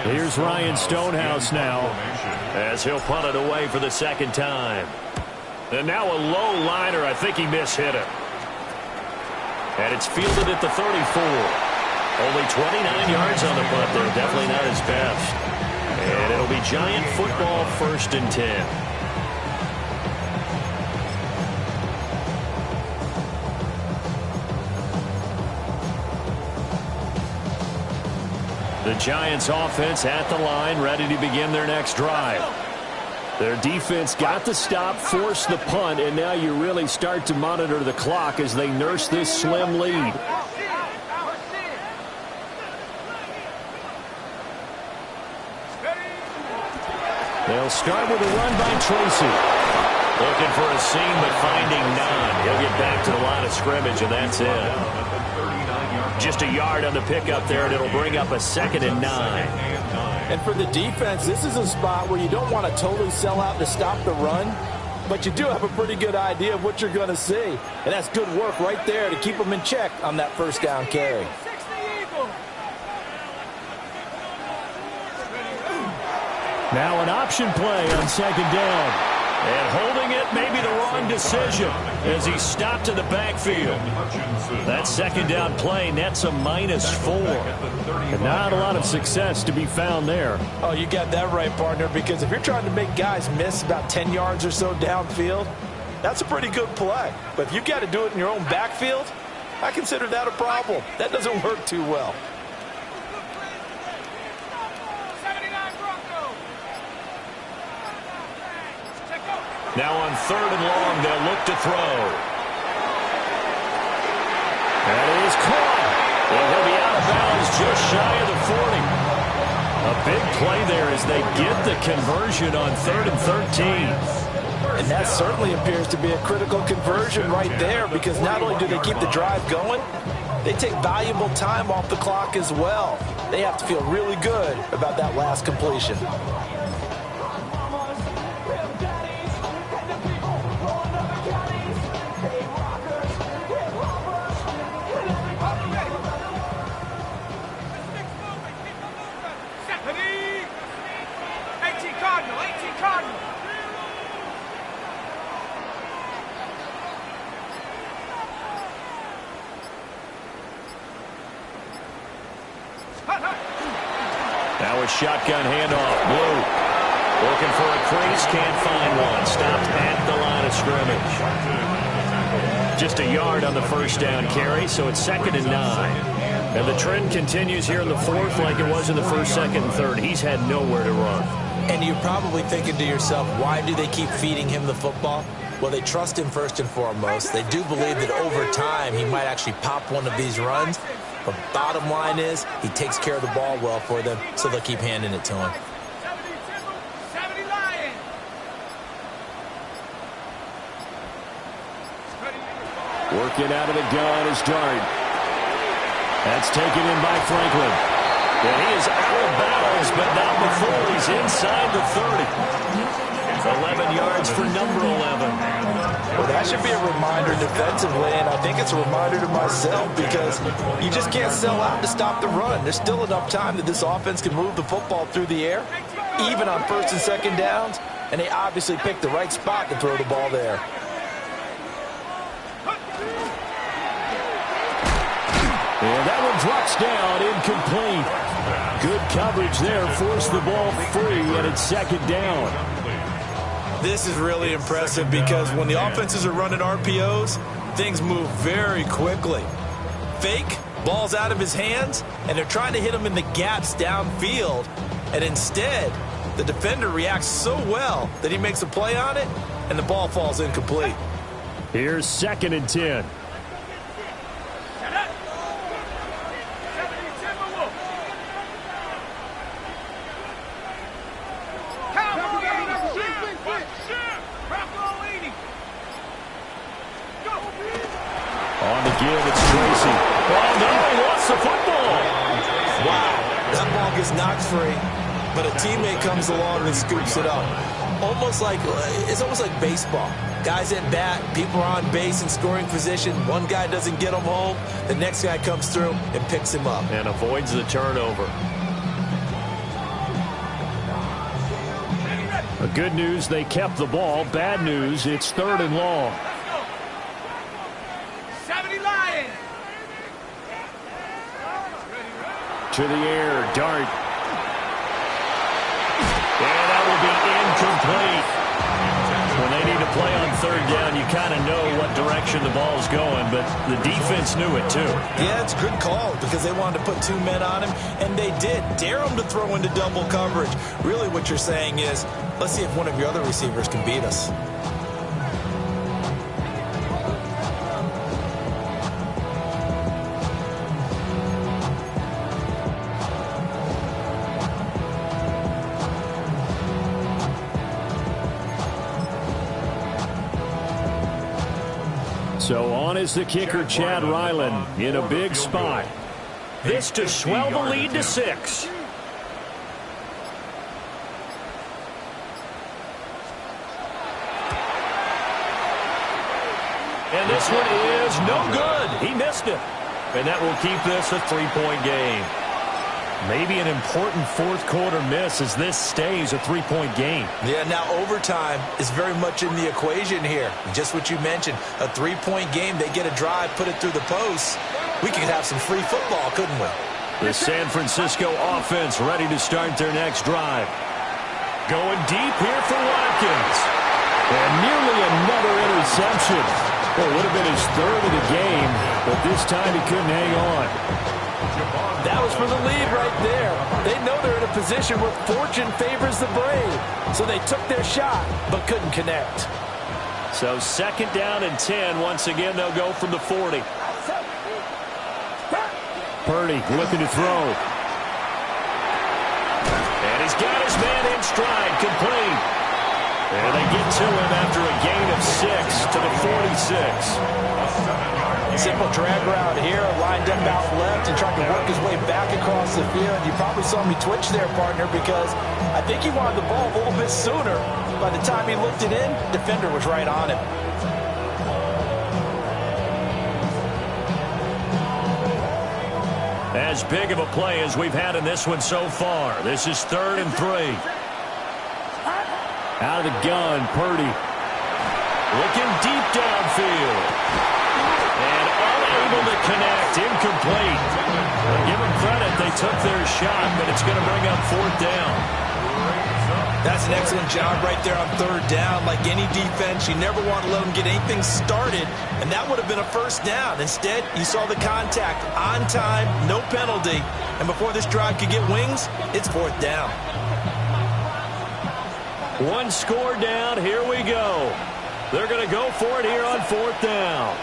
Here's Ryan Stonehouse now, as he'll punt it away for the second time. And now a low liner. I think he mishit it. And it's fielded at the 34. Only 29 yards on the punt there. Definitely not his best. And it'll be Giant football, 1st and 10. The Giants offense at the line, ready to begin their next drive. Their defense got the stop, forced the punt, and now you really start to monitor the clock as they nurse this slim lead. They'll start with a run by Tracy. Looking for a seam, but finding none. He'll get back to the line of scrimmage, and that's it. Just a yard on the pickup there, and it'll bring up a 2nd and 9. And for the defense, this is a spot where you don't want to totally sell out to stop the run, but you do have a pretty good idea of what you're going to see. And that's good work right there to keep them in check on that 1st down carry. Now an option play on 2nd down. And holding it may be the wrong decision as he stopped in the backfield. That 2nd down play nets a -4. And not a lot of success to be found there. Oh, you got that right, partner, because if you're trying to make guys miss about 10 yards or so downfield, that's a pretty good play. But if you got to do it in your own backfield, I consider that a problem. That doesn't work too well. Now on 3rd and long, they'll look to throw. That is caught. And he'll be out of bounds just shy of the 40. A big play there as they get the conversion on 3rd and 13. And that certainly appears to be a critical conversion right there, because not only do they keep the drive going, they take valuable time off the clock as well. They have to feel really good about that last completion. Now a shotgun handoff. Blue looking for a crease, can't find one. Stopped at the line of scrimmage. Just a yard on the 1st down carry, so it's 2nd and 9. And the trend continues here in the 4th like it was in the 1st, 2nd, and 3rd. He's had nowhere to run. And you're probably thinking to yourself, why do they keep feeding him the football? Well, they trust him first and foremost. They do believe that over time he might actually pop one of these runs. But bottom line is he takes care of the ball well for them, so they'll keep handing it to him. Working out of the gun is Dart. That's taken in by Franklin. And he is out of bounds, but not before he's inside the 30. 11 yards for number 11. Well, that should be a reminder defensively, and I think it's a reminder to myself, because you just can't sell out to stop the run. There's still enough time that this offense can move the football through the air, even on 1st and 2nd downs, and they obviously picked the right spot to throw the ball there. And that one drops down, incomplete. Good coverage there, forced the ball free, and it's 2nd down. This is really impressive, because when the offenses are running RPOs, things move very quickly. Fake, ball's out of his hands, and they're trying to hit him in the gaps downfield. And instead, the defender reacts so well that he makes a play on it, and the ball falls incomplete. Here's 2nd and 10. On the give, it's Tracy. Oh, no, he lost the football. Wow, that ball gets knocked free, but a teammate comes along and scoops it up. It's almost like baseball. Guys at bat, people are on base in scoring position. One guy doesn't get him home, the next guy comes through and picks him up. And avoids the turnover. The good news, they kept the ball. Bad news, it's 3rd and long. 70 Lions. to the air. Dart. And that will be incomplete. When they need to play on third down, you kind of know what direction the ball's going, but the defense knew it too. Yeah, it's a good call because they wanted to put 2 men on him, and they did. Dare him to throw into double coverage. Really what you're saying is, let's see if one of your other receivers can beat us. So on is the kicker, Chad Ryland, in a big spot. This to swell the lead to 6. And this one is no good. He missed it. And that will keep this a 3-point game. Maybe an important fourth quarter miss as this stays a 3-point game. Yeah, now overtime is very much in the equation here. Just what you mentioned, a 3-point game. They get a drive, put it through the post. We could have some free football, couldn't we? The San Francisco offense ready to start their next drive. Going deep here for Watkins. And nearly another interception. Well, it would have been his third of the game, but this time he couldn't hang on. That was for the lead right there. They know they're in a position where fortune favors the brave. So they took their shot, but couldn't connect. So 2nd down and 10. Once again, they'll go from the 40. Purdy looking to throw. And he's got his man in stride, complete. And they get to him after a gain of 6 to the 46. Simple drag route here, lined up out left and trying to work his way back across the field. You probably saw me twitch there, partner, because I think he wanted the ball a little bit sooner. By the time he looked it in, defender was right on him. As big of a play as we've had in this one so far. This is 3rd and 3. Out of the gun, Purdy. Looking deep downfield. And unable to connect, incomplete. Well, give them credit, they took their shot, but it's going to bring up 4th down. That's an excellent job right there on 3rd down. Like any defense, you never want to let them get anything started, and that would have been a 1st down. Instead, you saw the contact on time, no penalty, and before this drive could get wings, it's 4th down. 1 score down, here we go. They're going to go for it here on 4th down.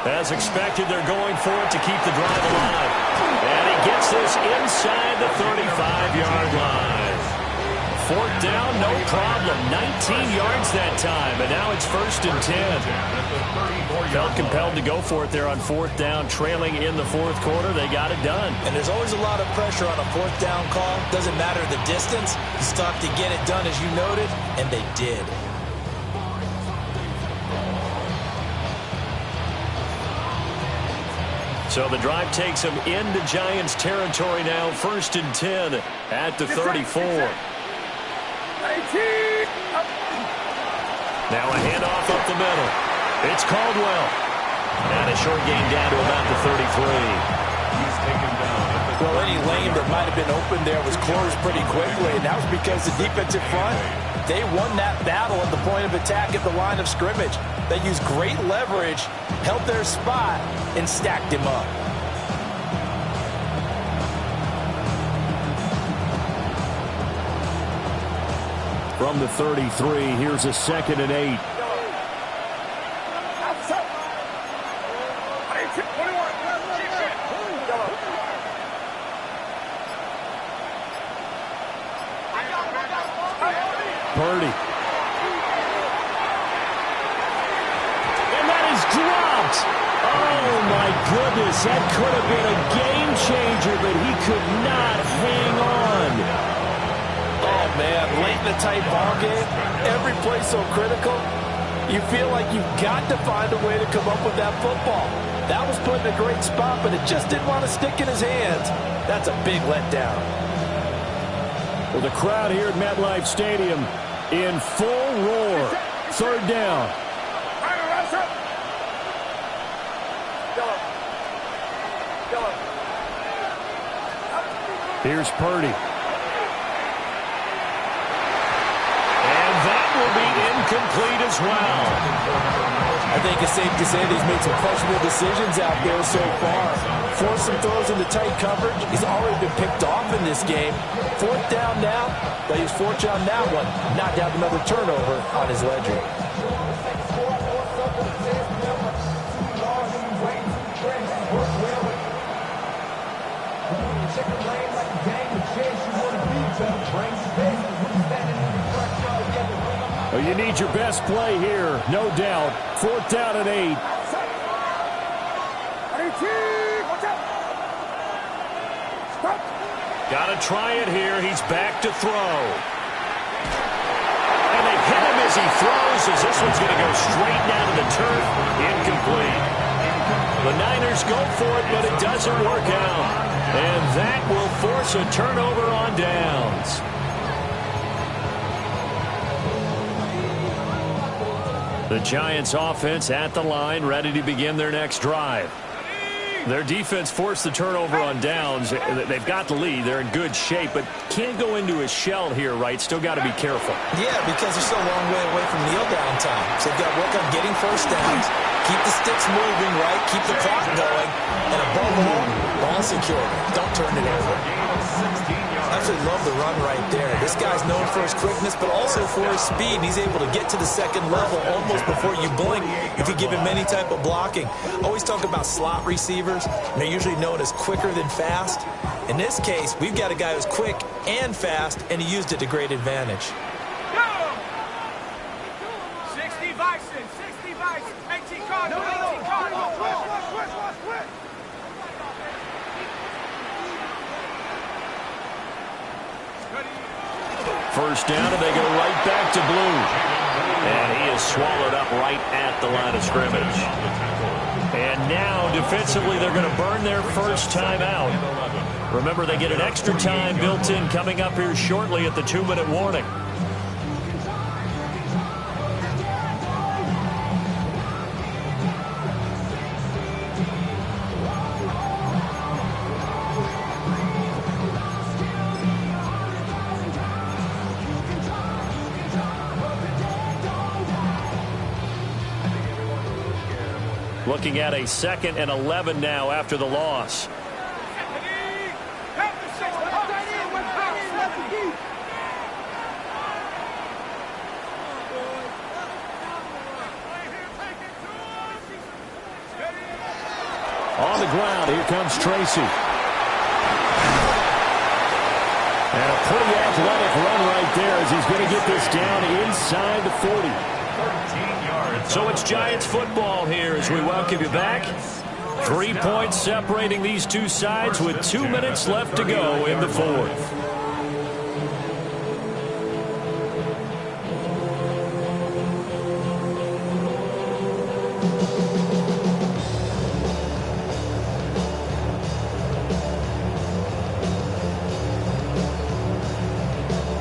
As expected, they're going for it to keep the drive alive. And he gets this inside the 35-yard line. 4th down, no problem. 19 yards that time, and now it's 1st and 10. Felt compelled to go for it there on 4th down, trailing in the 4th quarter. They got it done. And there's always a lot of pressure on a 4th down call. Doesn't matter the distance. You still have to get it done, as you noted, and they did. So the drive takes them into Giants territory now. 1st and 10 at the 34. Now a handoff up the middle. It's Caldwell. And a short gain down to about the 33. He's taken down. Well, any lane that might have been open there was closed pretty quickly, and that was because the defensive front, they won that battle at the point of attack at the line of scrimmage. They used great leverage, held their spot, and stacked him up. From the 33, here's a 2nd and 8. Purdy. And that is dropped. Oh, my goodness. That could have been a game changer, but he could not hang on. Oh, man, late in the tight ball game, every play so critical, you feel like you've got to find a way to come up with that football. That was put in a great spot, but it just didn't want to stick in his hands. That's a big letdown. Well, the crowd here at MetLife Stadium in full roar. 3rd down. Here's Purdy. And that will be incomplete as well. I think it's safe to say that he's made some questionable decisions out there so far. Forced some throws into tight coverage. He's already been picked off in this game. Fourth down now, but he's fortunate on that one. Not to have another turnover on his ledger. Well, you need your best play here, no doubt. Fourth down and 8. Got to try it here. He's back to throw. And they hit him as he throws, as this one's going to go straight down to the turf. Incomplete. The Niners go for it, but it doesn't work out. And that will force a turnover on downs. The Giants offense at the line, ready to begin their next drive. Their defense forced the turnover on downs. They've got the lead. They're in good shape, but can't go into a shell here, right? Still got to be careful. Yeah, because they're still a long way away from kneel down time. So they've got to work on getting first downs, keep the sticks moving, right? Keep the clock going, and above all, ball security. Don't turn it over. I absolutely love the run right there. This guy's known for his quickness, but also for his speed. He's able to get to the second level almost before you blink if you give him any type of blocking. Always talk about slot receivers. They're usually known as quicker than fast. In this case, we've got a guy who's quick and fast, and he used it to great advantage. 60 Bison, 60 Bison, 18 Cardinal, 18 Cardinal. First down, and they go right back to blue. And he is swallowed up right at the line of scrimmage. And now, defensively, they're going to burn their first time out. Remember, they get an extra time built in coming up here shortly at the 2-minute warning. Looking at a 2nd and 11 now after the loss. On the ground, here comes Tracy. And a pretty athletic run right there as he's going to get this down inside the 40. So it's Giants football here as we welcome you back. 3 points separating these two sides with 2 minutes left to go in the fourth.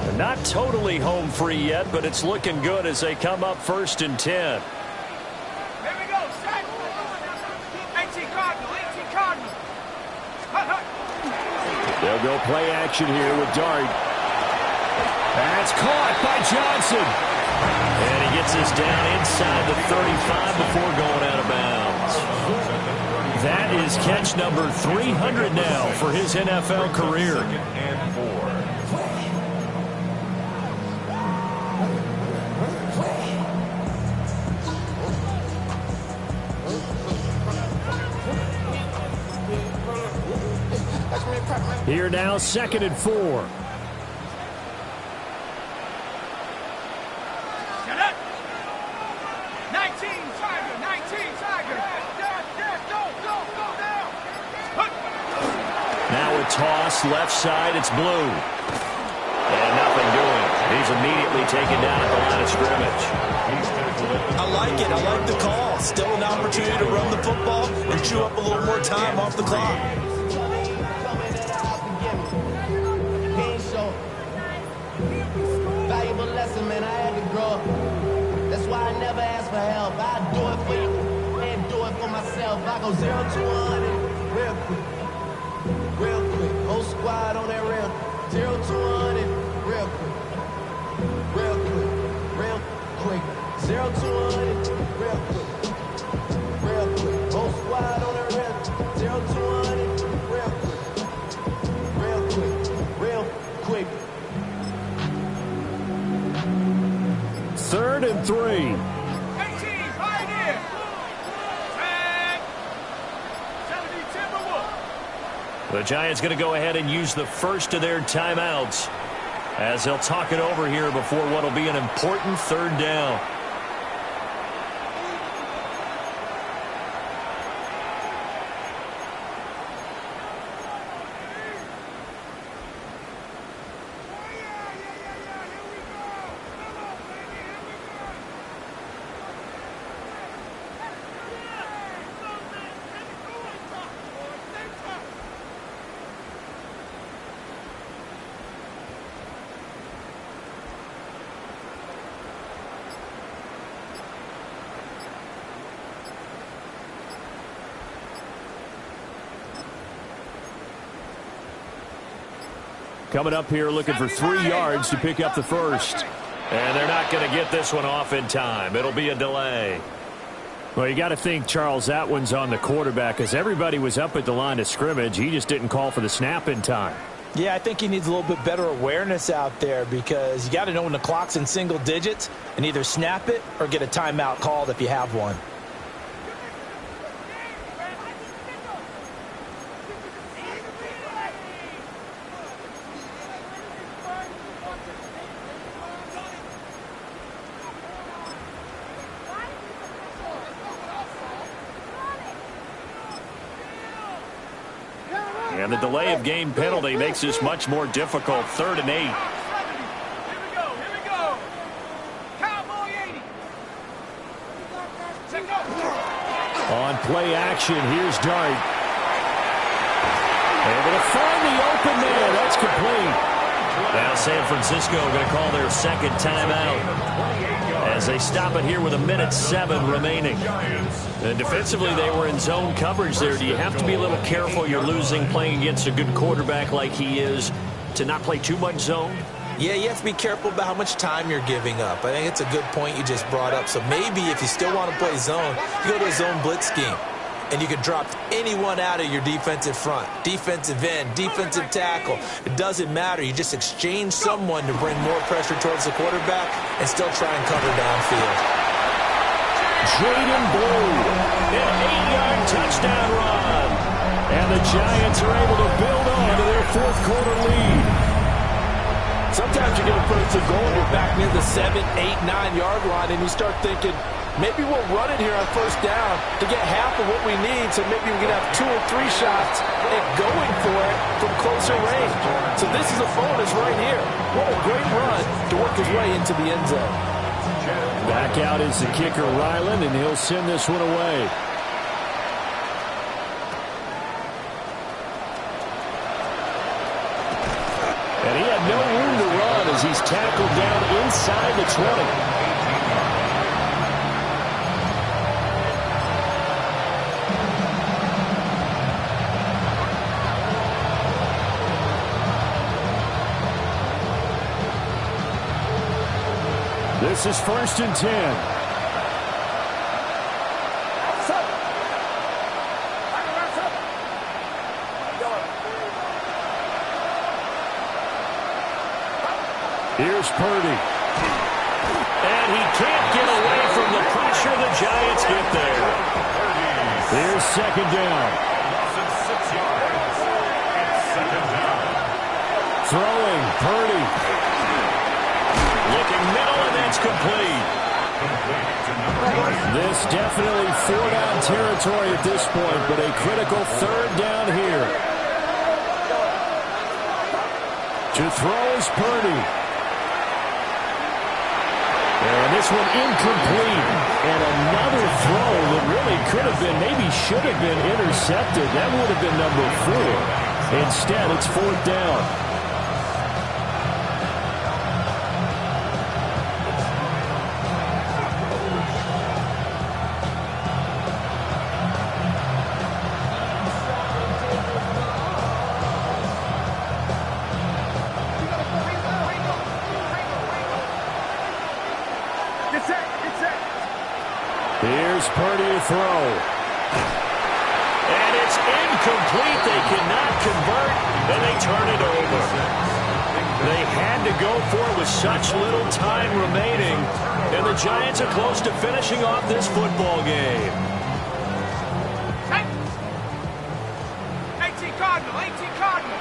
They're not totally home free yet, but it's looking good as they come up 1st and 10. They'll go play action here with Dart. That's caught by Johnson. And he gets this down inside the 35 before going out of bounds. That is catch number 300 now for his NFL career. Here now, 2nd and 4. Get up. 19 Tiger, 19 Tiger. Go down. Now a toss, left side, it's blue. And nothing doing. He's immediately taken down at the line of scrimmage. I like it. I like the call. Still an opportunity to run the football and chew up a little more time off the clock. Valuable lesson, man. I had to grow up. That's why I never ask for help. I do it for you and do it for myself. I go 0 to 100 real quick. real quick. Whole squad on that rail. 0 to 100, real quick. Real quick, real quick. 0 to 100, real quick. Real quick. Whole squad on that rail. 0 to 100, real quick. Real quick, real quick. 3rd and 3. 18, right here. Tag. 70 Timberwolves. The Giants going to go ahead and use the first of their timeouts as they'll talk it over here before what will be an important 3rd down. Coming up here looking for 3 yards to pick up the first. And they're not going to get this one off in time. It'll be a delay. Well, you got to think, Charles, that one's on the quarterback because everybody was up at the line of scrimmage. He just didn't call for the snap in time. Yeah, I think he needs a little bit better awareness out there because you got to know when the clock's in single digits and either snap it or get a timeout called if you have one. And the delay of game penalty makes this much more difficult. 3rd and 8. Here we go, here we go. Cowboy 80. Check go. On play action, here's Dart. Able to find the open man. That's complete. Now San Francisco going to call their 2nd timeout as they stop it here with 1:07 remaining. And defensively, they were in zone coverage there. Do you have to be a little careful? You're losing playing against a good quarterback like he is to not play too much zone? Yeah, you have to be careful about how much time you're giving up. I think it's a good point you just brought up. So maybe if you still want to play zone, you go to a zone blitz scheme. And you can drop anyone out of your defensive front, defensive end, defensive tackle. It doesn't matter. You just exchange someone to bring more pressure towards the quarterback and still try and cover downfield. Jaden Blue, An 8-yard touchdown run. and the Giants are able to build on to their 4th quarter lead. Sometimes you get a first and goal, you're back near the 7, 8, 9-yard line, and you start thinking, maybe we'll run it here on 1st down to get half of what we need, so maybe we can have 2 or 3 shots at going for it from closer range. So this is a bonus right here. What a great run to work his way into the end zone. Back out is the kicker, Ryland, and he'll send this one away. And he had no room to run as he's tackled down inside the 20. This is 1st and 10. Here's Purdy. And he can't get away from the pressure. The Giants get there. Here's 2nd down. Throwing, Purdy. Looking middle, and that's complete. This definitely 4-down territory at this point, but a critical 3rd down here. To throw is Purdy. And this one incomplete. And another throw that really could have been, maybe should have been intercepted. That would have been number 4. Instead, it's 4th down. Here's Purdy to throw. And it's incomplete. They cannot convert, and they turn it over. They had to go for it with such little time remaining, and the Giants are close to finishing off this football game. 18 Cardinal, 18 Cardinal.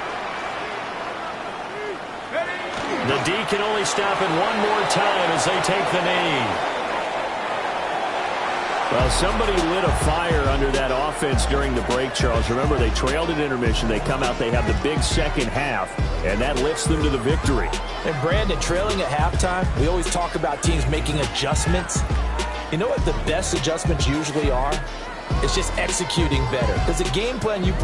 The D can only stop it one more time as they take the knee. Well, somebody lit a fire under that offense during the break, Charles. Remember, they trailed at intermission. They come out, they have the big second half, and that lifts them to the victory. And Brandon, trailing at halftime, we always talk about teams making adjustments. You know what the best adjustments usually are? It's just executing better. Because the game plan you put